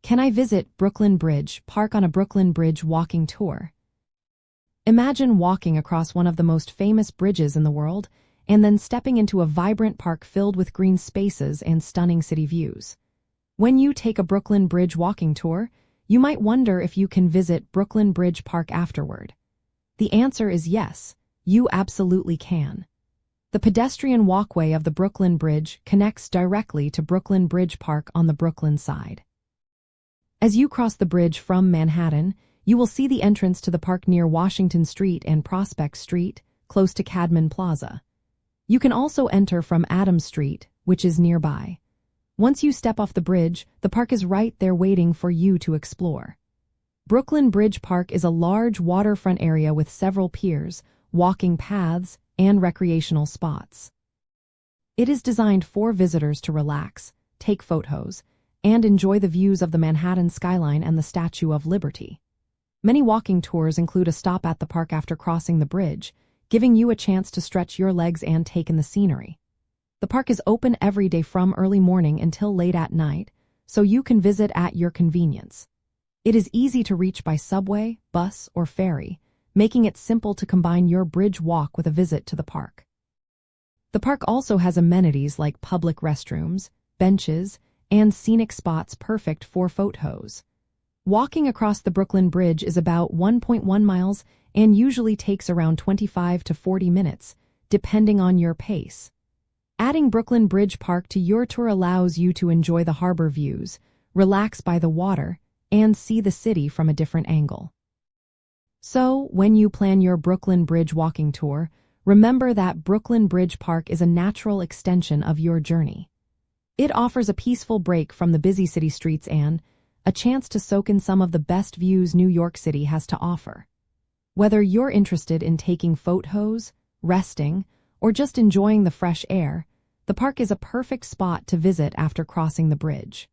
Can I visit Brooklyn Bridge Park on a Brooklyn Bridge walking tour? Imagine walking across one of the most famous bridges in the world and then stepping into a vibrant park filled with green spaces and stunning city views. When you take a Brooklyn Bridge walking tour, you might wonder if you can visit Brooklyn Bridge Park afterward. The answer is yes, you absolutely can. The pedestrian walkway of the Brooklyn Bridge connects directly to Brooklyn Bridge Park on the Brooklyn side. As you cross the bridge from Manhattan, you will see the entrance to the park near Washington Street and Prospect Street, close to Cadman Plaza. You can also enter from Adams Street, which is nearby. Once you step off the bridge, the park is right there waiting for you to explore. Brooklyn Bridge Park is a large waterfront area with several piers, walking paths, and recreational spots. It is designed for visitors to relax, take photos, and enjoy the views of the Manhattan skyline and the Statue of Liberty. Many walking tours include a stop at the park after crossing the bridge, giving you a chance to stretch your legs and take in the scenery. The park is open every day from early morning until late at night, so you can visit at your convenience. It is easy to reach by subway, bus, or ferry, making it simple to combine your bridge walk with a visit to the park. The park also has amenities like public restrooms, benches, and scenic spots perfect for photos. Walking across the Brooklyn Bridge is about 1.1 miles and usually takes around 25 to 40 minutes, depending on your pace. Adding Brooklyn Bridge Park to your tour allows you to enjoy the harbor views, relax by the water, and see the city from a different angle. So, when you plan your Brooklyn Bridge walking tour, remember that Brooklyn Bridge Park is a natural extension of your journey. It offers a peaceful break from the busy city streets and a chance to soak in some of the best views New York City has to offer. Whether you're interested in taking photos, resting, or just enjoying the fresh air, the park is a perfect spot to visit after crossing the bridge.